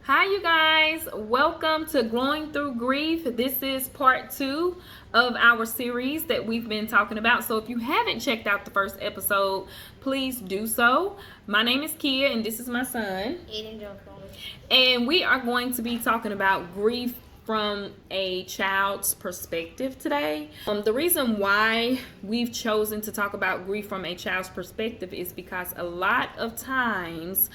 Hi, you guys. Welcome to Growing Through Grief. This is part 2 of our series that we've been talking about. So if you haven't checked out the first episode, please do so. My name is Kia, and this is my son. And we are going to be talking about grief from a child's perspective today. The reason why we've chosen to talk about grief from a child's perspective is because a lot of times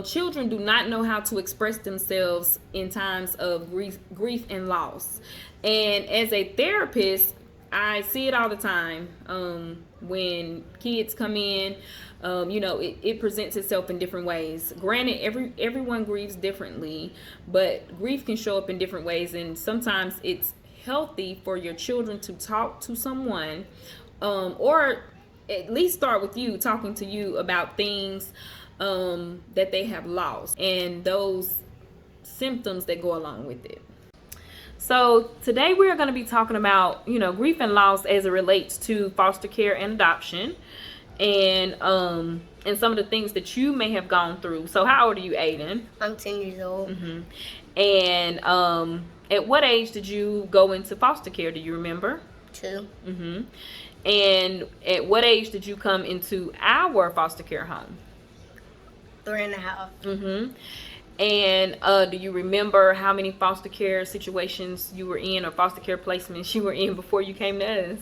children do not know how to express themselves in times of grief and loss. And as a therapist, I see it all the time. When kids come in, it presents itself in different ways. Granted, everyone grieves differently, but grief can show up in different ways, and sometimes it's healthy for your children to talk to someone, or at least start with you, talking to you about things that they have lost and those symptoms that go along with it. So today we're going to be talking about, grief and loss as it relates to foster care and adoption, and some of the things that you may have gone through. So how old are you, Aiden? I'm 10 years old. Mm-hmm. And at what age did you go into foster care? Do you remember? 2. Mm-hmm. And at what age did you come into our foster care home? 3.5. Mm-hmm. And do you remember how many foster care situations you were in, or foster care placements you were in before you came to us?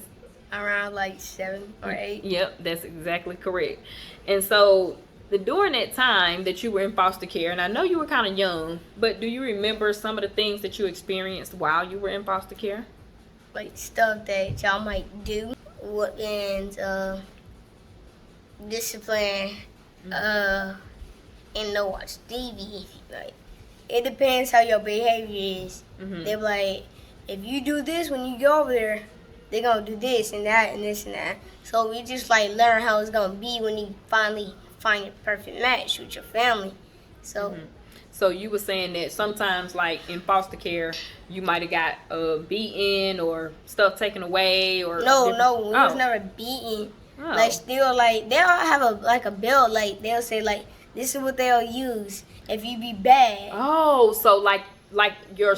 Around like 7 or 8. Yep, that's exactly correct. And so during that time that you were in foster care, and I know you were kind of young, but do you remember some of the things that you experienced while you were in foster care? Like stuff that y'all might do, and discipline, and no watch TV. Like, it depends how your behavior is. Mm-hmm. They're like, if you do this when you go over there, they're gonna do this and that and this and that. So we just like learn how it's gonna be when you finally find a perfect match with your family. So. Mm-hmm. So you were saying that sometimes, like in foster care, you might have got beaten or stuff taken away, or no, we was never beaten. Oh. Like still, like they'll have a belt. Like they'll say like, this is what they'll use if you be bad. Oh, so like your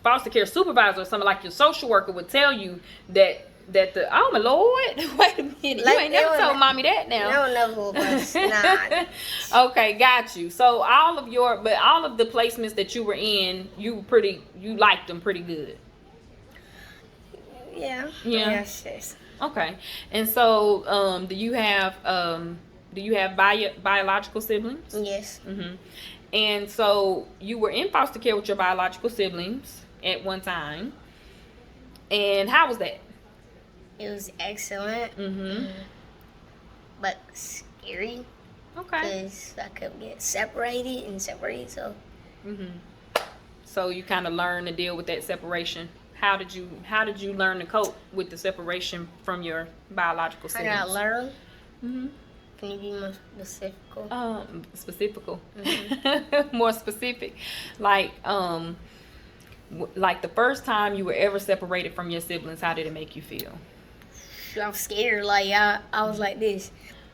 foster care supervisor or something, like your social worker would tell you that the, oh my Lord, wait a minute, like, you ain't never told mommy that now. They don't know who us. Nah. Okay, got you. So all of the placements that you were in, you liked them pretty good. Yeah. Yeah. Yes. Okay. And so do you have biological siblings? Yes. Mm-hmm. And so you were in foster care with your biological siblings at one time. And how was that? It was excellent. Mm-hmm. But scary. Okay. Because I could get separated. So. Mm-hmm. So you kind of learned to deal with that separation. How did you learn to cope with the separation from your biological siblings? I gotta learn. Mm-hmm. Can you be more specific? Mm-hmm. More specific, like the first time you were ever separated from your siblings, how did it make you feel? I was scared. Like I was like this.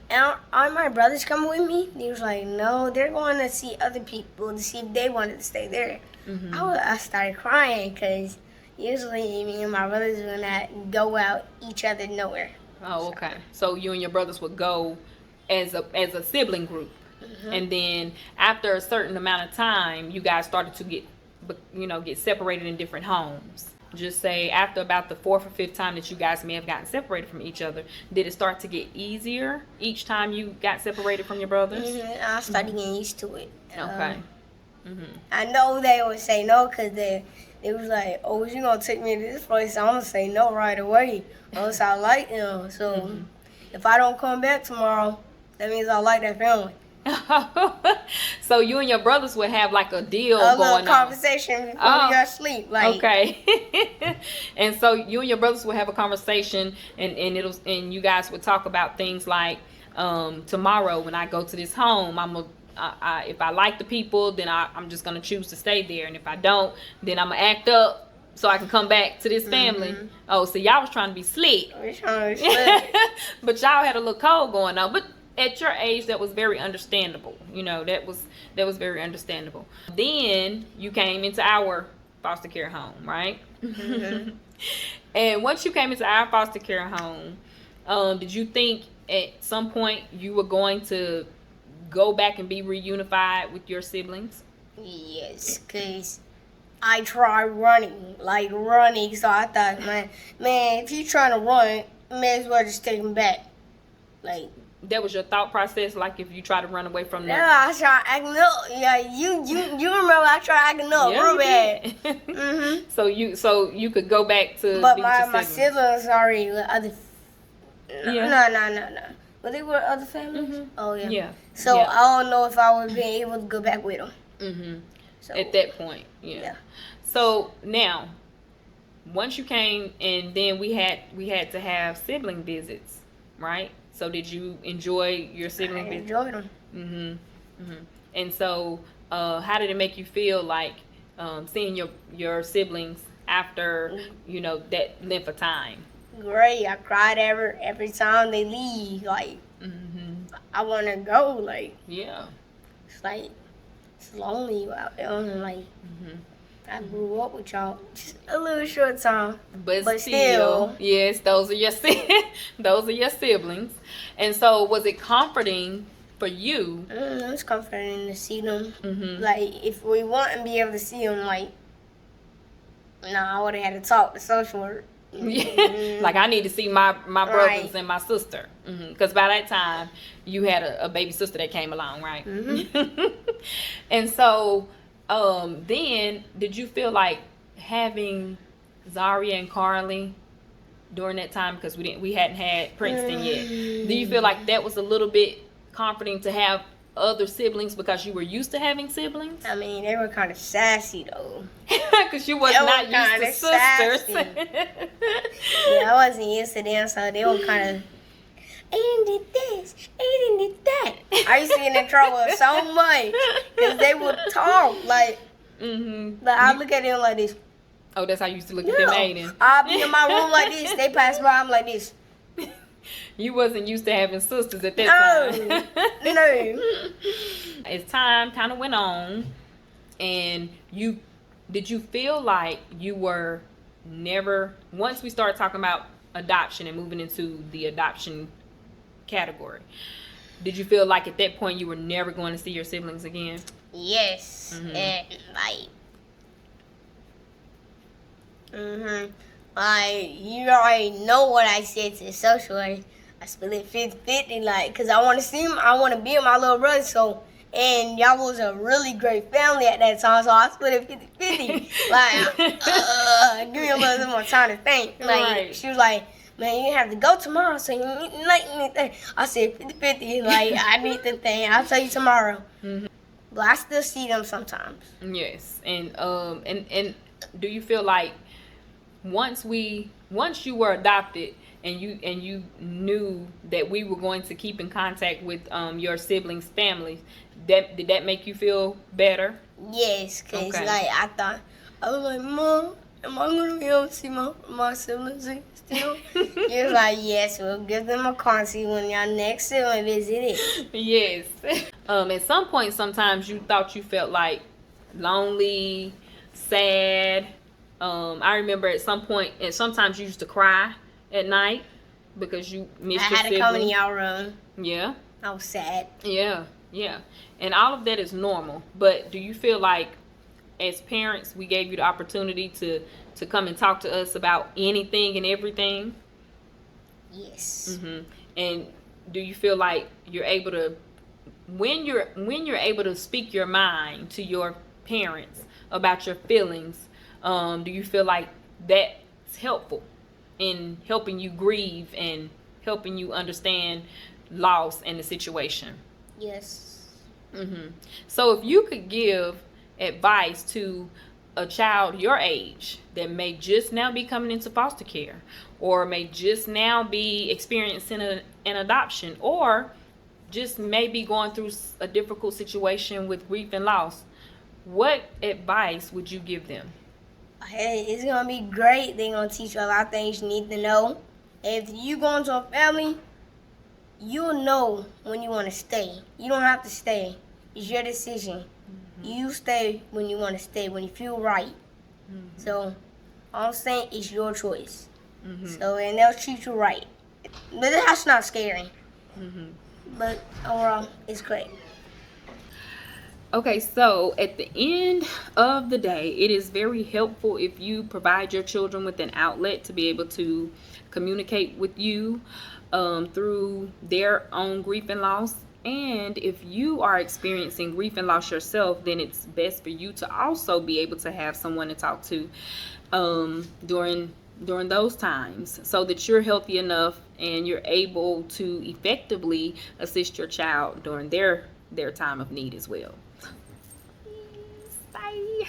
And all my brothers come with me. They was like, no, they're going to see other people to see if they wanted to stay there. Mm-hmm. I started crying because usually me and my brothers would not go out each other nowhere. Oh, okay. So you and your brothers would go as a sibling group, Mm-hmm. and then after a certain amount of time, you guys started to get separated in different homes. Just say after about the 4th or 5th time that you guys may have gotten separated from each other, did it start to get easier each time you got separated from your brothers? Mm-hmm. I started getting used to it. Okay. Mm-hmm. I know they would say no because they was like, oh, you going to take me to this place? I'm going to say no right away. Else I like them. So if I don't come back tomorrow, that means I like that family. So you and your brothers would have like a deal going on. A little conversation before we go to sleep. Like, okay. And so you and your brothers would have a conversation, and you guys would talk about things like, tomorrow when I go to this home, if I like the people, then I'm just gonna choose to stay there, and if I don't, then I'm gonna act up so I can come back to this family. Mm-hmm. Oh, so y'all was trying to be slick. We're trying to be slick. But y'all had a little cold going on. But at your age, that was very understandable. That was very understandable. Then you came into our foster care home, right? Mm-hmm. And once you came into our foster care home, did you think at some point you were going to go back and be reunified with your siblings? Yes, because I tried running, so I thought, man, if you trying to run, may as well just take him back. Like, that was your thought process, like if you try to run away from them? Yeah, I tried acting up. Yeah, you remember I tried acting up real bad. Mm-hmm. So you could go back to but be with your my siblings already with other. No. But they were other families. Mm-hmm. Oh yeah. Yeah. So yeah. I don't know if I would be able to go back with them. Mm-hmm. So at that point, yeah. So now, once you came, and then we had to have sibling visits, right? So did you enjoy your sibling visits? I enjoyed them. Mm-hmm. Mm-hmm. And so, how did it make you feel, like seeing your siblings after that length of time? Great. I cried every time they leave. Like, I want to go. Like, it's like it's lonely out there. And like, I grew up with y'all just a little short time, but still, yes, those are your siblings. And so, was it comforting for you? It was comforting to see them. Like, if we want to be able to see them, like, I would have had to talk to social work. Like, I need to see my brothers and my sister, because by that time you had a baby sister that came along, right? And so then did you feel like having Zaria and Carly during that time, because we hadn't had Princeton yet? Do you feel like that was a little bit comforting to have other siblings because you were used to having siblings? I mean, they were kind of sassy though. Because you was not used to sisters. Yeah, I wasn't used to them, so they were kind of, Aiden did this, Aiden did that. I used to get in trouble so much because they would talk like, like I look at them like this. Oh, that's how you used to look at them, Aiden. I'll be in my room like this. They pass by, I'm like this. You wasn't used to having sisters at that time. No. As time kind of went on, and did you feel like you were never, once we started talking about adoption and moving into the adoption category, did you feel like at that point you were never going to see your siblings again? Yes. And like, you already know what I said to the social worker. I split it 50-50, like, because I want to see him. I want to be with my little brother, so, and y'all was a really great family at that time, so I split it 50-50. Like, give me a little bit more time to think. Like, she was like, man, you have to go tomorrow, so you need to like anything. I said 50-50, like, I need to think. I'll tell you tomorrow. But I still see them sometimes. Yes. And do you feel like once you were adopted and you knew that we were going to keep in contact with your siblings' families, did that make you feel better? Yes, because like I was like, Mom, am I going to be able to see my siblings still? She was like, yes, we'll give them a call and see when your next sibling visit is. Yes. At some point, sometimes you thought you felt like lonely, sad. I remember at some point, and sometimes you used to cry at night because you missed your sibling. I had to come in y'all room. Yeah. I was sad. Yeah. And all of that is normal. But do you feel like, as parents, we gave you the opportunity to come and talk to us about anything and everything? Yes. And do you feel like you're able to, when you're able to speak your mind to your parents about your feelings, do you feel like that's helpful in helping you grieve and helping you understand loss and the situation? Yes. So if you could give advice to a child your age that may just now be coming into foster care, or may just now be experiencing an adoption, or just may be going through a difficult situation with grief and loss, what advice would you give them? Hey, it's going to be great. They're going to teach you a lot of things you need to know. If you go into a family, you'll know when you want to stay. You don't have to stay. It's your decision. You stay when you want to stay, when you feel right. So all I'm saying is your choice. So, and they'll treat you right. But that's not scary. But overall, it's great. Okay, so at the end of the day, it is very helpful if you provide your children with an outlet to be able to communicate with you through their own grief and loss. And if you are experiencing grief and loss yourself, then it's best for you to also be able to have someone to talk to during those times, so that you're healthy enough and you're able to effectively assist your child during their time of need as well. Bye.